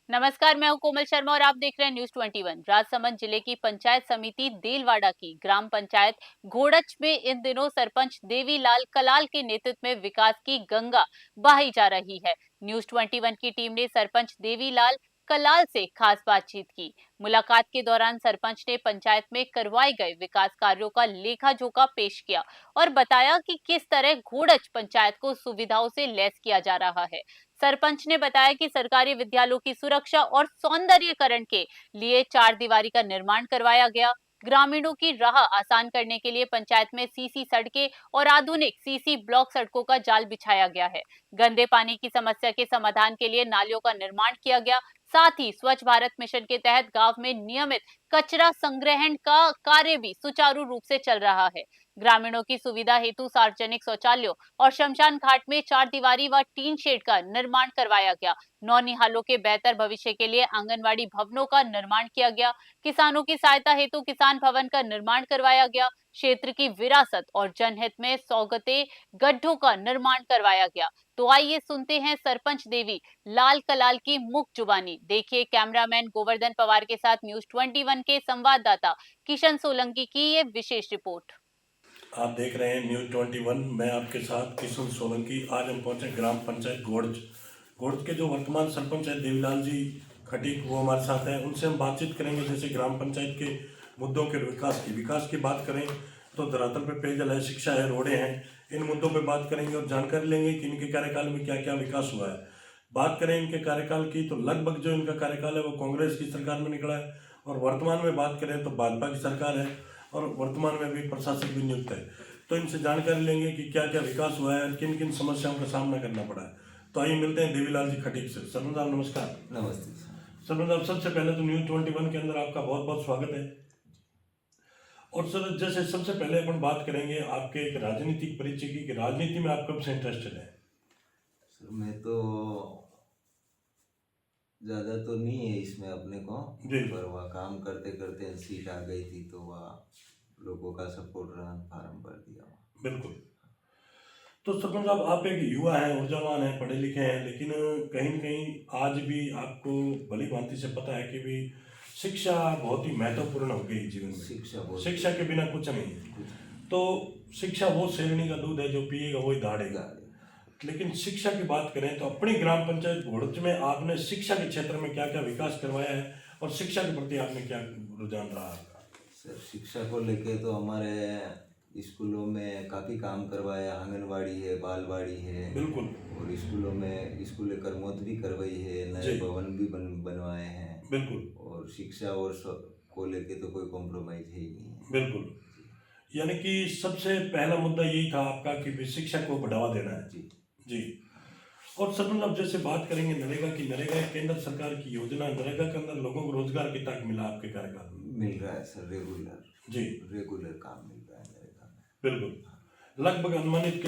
नमस्कार, मैं हूं कोमल शर्मा और आप देख रहे हैं न्यूज 21। राजसमंद जिले की पंचायत समिति देलवाड़ा की ग्राम पंचायत घोड़च में इन दिनों सरपंच देवीलाल कलाल के नेतृत्व में विकास की गंगा बहाई जा रही है। न्यूज 21 की टीम ने सरपंच देवीलाल कलाल से खास बातचीत की। मुलाकात के दौरान सरपंच ने पंचायत में करवाए गए विकास कार्यों का लेखा जोखा पेश किया और बताया कि किस तरह घोड़च पंचायत को सुविधाओं से लैस किया जा रहा है। सरपंच ने बताया कि सरकारी विद्यालयों की सुरक्षा और सौंदर्यीकरण के लिए चार दीवारी का निर्माण करवाया गया। ग्रामीणों की राह आसान करने के लिए पंचायत में सीसी सड़कें और आधुनिक सीसी ब्लॉक सड़कों का जाल बिछाया गया है। गंदे पानी की समस्या के समाधान के लिए नालियों का निर्माण किया गया। साथ ही स्वच्छ भारत मिशन के तहत गांव में नियमित कचरा संग्रहण का कार्य भी सुचारू रूप से चल रहा है। ग्रामीणों की सुविधा हेतु सार्वजनिक शौचालयों और शमशान घाट में चार दीवारी व टीन शेड का निर्माण करवाया गया। नौनिहालों के बेहतर भविष्य के लिए आंगनवाड़ी भवनों का निर्माण किया गया। किसानों की सहायता हेतु किसान भवन का निर्माण करवाया गया। क्षेत्र की विरासत और जनहित में सौगते गड्ढों का निर्माण करवाया गया। तो आइए सुनते हैं सरपंच देवी लाल कलाल की मुख जुबानी। देखिए कैमरामैन गोवर्धन पवार के साथ न्यूज 21 के संवाददाता किशन सोलंकी की ये विशेष रिपोर्ट। आप देख रहे हैं न्यूज 21। मैं आपके साथ किशन सोलंकी। आज हम पहुंचे ग्राम पंचायत घोड़च। घोड़च के जो वर्तमान सरपंच है देवीलाल जी खटीक, वो हमारे साथ हैं। उनसे हम बातचीत करेंगे। जैसे ग्राम पंचायत के मुद्दों के विकास की बात करें तो धरातल पे पेयजल है, शिक्षा है, रोडें हैं। इन मुद्दों पे बात करेंगे और जानकारी लेंगे कि इनके कार्यकाल में क्या क्या विकास हुआ है। बात करें इनके कार्यकाल की तो लगभग जो इनका कार्यकाल है वो कांग्रेस की सरकार में निकला है, और वर्तमान में बात करें तो भाजपा की सरकार है, और वर्तमान में भी प्रशासक भी नियुक्त है। तो इनसे जानकारी लेंगे कि क्या क्या विकास हुआ है, किन किन समस्याओं का सामना करना पड़ा है। तो आइए मिलते हैं देवीलाल जी खटीक से। सरपंच साहब नमस्कार। नमस्ते। सरपंच साहब, सबसे पहले तो न्यूज 21 के अंदर आपका बहुत बहुत स्वागत है। और सर, जैसे सबसे पहले अपन बात करेंगे आपके एक राजनीतिक परिचय की, कि राजनीति में आप कब से इंटरेस्टेड है? सर मैं तो ज़्यादा तो नहीं है इसमें अपने को, जी। पर वह काम करते करते सीट आ गई थी तो वह लोगों का सपोर्ट रहा, फार्म भर दिया वहाँ। बिल्कुल। तो सरपंच साहब, आप एक युवा हैं, ऊर्जावान हैं, पढ़े लिखे हैं, लेकिन कहीं न कहीं आज भी आपको भली भांति से पता है कि भी शिक्षा बहुत ही महत्वपूर्ण हो गई जीवन में। शिक्षा के बिना कुछ नहीं है। तो शिक्षा वो शेरनी का दूध है, जो पिएगा वही दहाड़ेगा। लेकिन शिक्षा की बात करें तो अपनी ग्राम पंचायत घोड़च में आपने शिक्षा के क्षेत्र में क्या क्या विकास करवाया है, और शिक्षा के प्रति आपने क्या रुझान रहा आपका? सर शिक्षा को लेके तो हमारे स्कूलों में काफ़ी काम करवाया। आंगनवाड़ी है, बालवाड़ी है। बिल्कुल। और स्कूलों में स्कूलें करमोद भी करवाई है, नए भवन भी बनवाए हैं। बिल्कुल। और शिक्षा और को लेके तो कोई कॉम्प्रोमाइज़ है ही नहीं है। बिल्कुल। यानी कि सबसे पहला मुद्दा यही था आपका कि शिक्षा को बढ़ावा देना है। जी जी। और सर, अब जैसे बात करेंगे नरेगा की, नरेगा केंद्र सरकार की योजना। नरेगा के अंदर लोगों को रोजगार कितना मिला आपके कार्यकाल में? मिल रहा है सर, रेगुलर। जी। रेगुलर काम मिल रहा है नरेगा में। बिल्कुल। लगभग अनुमानित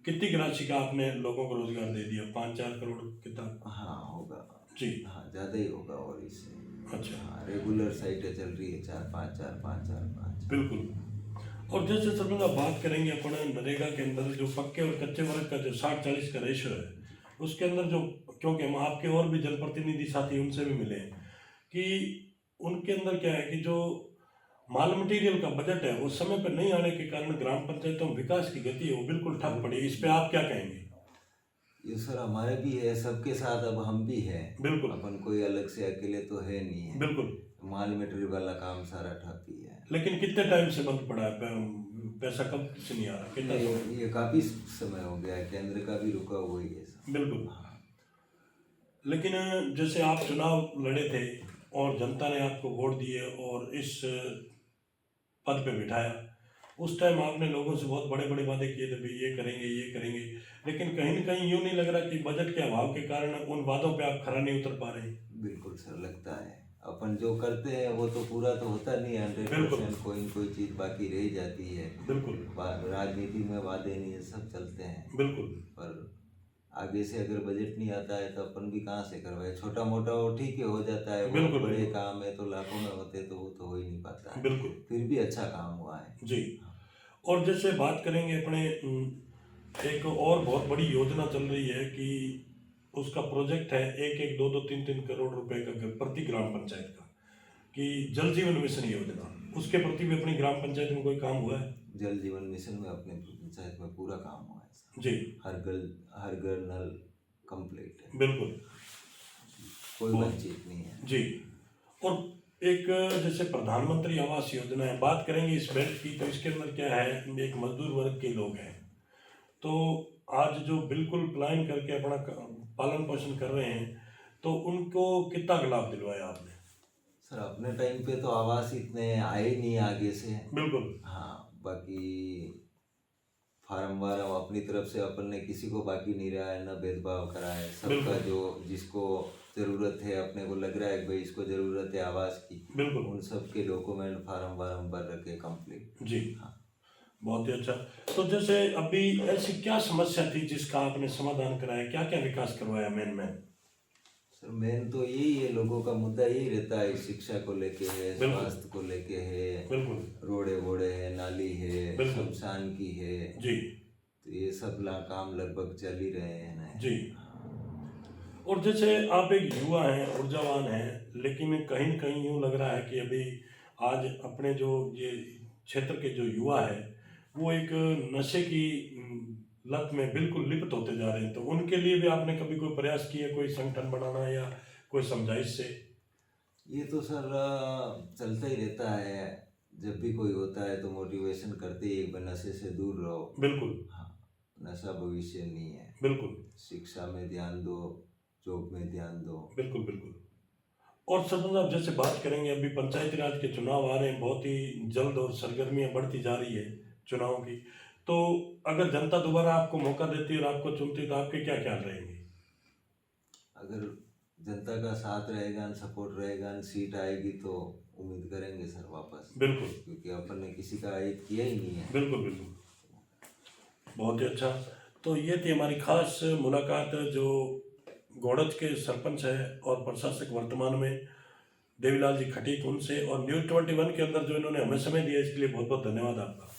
कितनी राशि का आपने लोगों को रोजगार दे दिया? 5-4 करोड़ कितना? हाँ होगा जी। हाँ, ज़्यादा ही होगा। और इससे अच्छा। हाँ, रेगुलर साइटें चल रही है, 4-5, 4-5, 4-5। बिल्कुल। और जैसे सर बात करेंगे अपन नरेगा के अंदर जो पक्के और कच्चे वर्ग का जो 60-40 का रेशो है, उसके अंदर जो, क्योंकि हम आपके और भी जनप्रतिनिधि साथी उनसे भी मिले हैं, कि उनके अंदर क्या है कि जो माल मटेरियल का बजट है वो समय पर नहीं आने के कारण ग्राम पंचायतों में विकास की गति है वो बिल्कुल ठप पड़ी। इस पे आप क्या कहेंगे? ये सर हमारे भी है, सबके साथ अब हम भी हैं। बिल्कुल। अपन कोई अलग से अकेले तो है नहीं है। बिल्कुल। माल मटेरियल वाला काम सारा ठप ही है। लेकिन कितने टाइम से बंद पड़ा है? पैसा कब से नहीं आ रहा? कितना? ये काफ़ी समय हो गया है, केंद्र का भी रुका हुआ ही है सर। बिल्कुल। हाँ। लेकिन जैसे आप चुनाव लड़े थे और जनता ने आपको वोट दिए और इस पद पे बिठाया, उस टाइम आपने लोगों से बहुत बड़े बड़े वादे किए थे, भाई ये करेंगे ये करेंगे, लेकिन कहीं ना कहीं यूँ नहीं लग रहा कि बजट के अभाव के कारण उन वादों पे आप खरा नहीं उतर पा रहे? बिल्कुल सर, लगता है अपन जो करते हैं वो तो पूरा तो होता नहीं है 100%। कोई न कोई चीज़ बाकी रह जाती है। बिल्कुल। राजनीति में वादे नहीं है, सब चलते हैं। बिल्कुल। पर आगे से अगर बजट नहीं आता है तो अपन भी कहाँ से करवाए। छोटा मोटा वो ठीक है, हो जाता है। बिल्कुल। बड़े काम है तो लाखों में होते तो वो तो हो ही नहीं पाता है। बिल्कुल। फिर भी अच्छा काम हुआ है जी। और जैसे बात करेंगे अपने, एक और बहुत बड़ी योजना चल रही है कि उसका प्रोजेक्ट है, एक एक 2-2, 3-3 करोड़ रुपए का प्रति ग्राम पंचायत का, कि जल जीवन मिशन योजना, उसके प्रति भी अपनी ग्राम पंचायत में कोई काम हुआ है? जल जीवन मिशन में अपने पंचायत में पूरा काम हुआ है सर। जी हर घर नल कंप्लीट है, बिल्कुल कोई वंचित नहीं है जी। और एक जैसे प्रधानमंत्री आवास योजना है, बात करेंगे इस बेल्ट की, तो इसके अंदर क्या है, एक मजदूर वर्ग के लोग हैं, तो आज जो बिल्कुल प्लान करके अपना पालन पोषण कर रहे हैं, तो उनको कितना लाभ दिलवाया आपने? सर। अपने टाइम पे तो आवास इतने आए नहीं आगे से। बिल्कुल हाँ, बाकी फार्म वार्म अपनी तरफ से अपन ने किसी को बाकी नहीं रहा है, न भेदभाव करा है। सबका बिल्कुल। जो जिसको ज़रूरत है, अपने को लग रहा है कि भाई इसको ज़रूरत है आवास की, बिल्कुल उन सब के डॉक्यूमेंट फार्म वार्म भर रखे कंप्लीट। जी, हाँ। बहुत ही अच्छा। तो जैसे अभी ऐसी क्या समस्या थी जिसका आपने समाधान कराया, क्या क्या विकास करवाया? मेन सर मेन तो यही है, लोगों का मुद्दा यही रहता है, शिक्षा को लेके है, बिल्कुल। स्वास्थ्य को लेके है, बिल्कुल रोडे वोडे है, नाली है, बिल्कुल। शमशान की है, जी तो ये सब काम लगभग चल ही रहे हैं ना जी। और जैसे आप एक युवा हैं, ऊर्जावान हैं, लेकिन कहीं न कहीं यूँ लग रहा है कि अभी आज अपने जो ये क्षेत्र के जो युवा है, वो एक नशे की लत में बिल्कुल लिप्त होते जा रहे हैं, तो उनके लिए भी आपने कभी कोई प्रयास किया, कोई संगठन बनाना या कोई समझाइश से? ये तो सर चलता ही रहता है, जब भी कोई होता है तो मोटिवेशन करते ही एक बार नशे से दूर रहो। बिल्कुल हाँ, नशा भविष्य नहीं है। बिल्कुल शिक्षा में ध्यान दो, जॉब में ध्यान दो। बिल्कुल बिल्कुल। और सरपंच साहब जैसे बात करेंगे, अभी पंचायती राज के चुनाव आ रहे हैं, बहुत ही जल्द और सरगर्मियां बढ़ती जा रही है चुनाव की, तो अगर जनता दोबारा आपको मौका देती है और आपको चुनती है, तो आपके क्या ख्याल रहेंगे? अगर जनता का साथ रहेगा, सपोर्ट रहेगा, सीट आएगी तो उम्मीद करेंगे सर वापस। बिल्कुल क्योंकि अपन ने किसी का हित किया ही नहीं है। बिल्कुल बिल्कुल, बहुत ही अच्छा। तो ये थी हमारी खास मुलाकात जो घोड़च के सरपंच है और प्रशासक वर्तमान में देवीलाल जी खटीक, उनसे, और न्यूज़ 21 के अंदर जो इन्होंने हमें समय दिया, इसके लिए बहुत बहुत धन्यवाद आपका।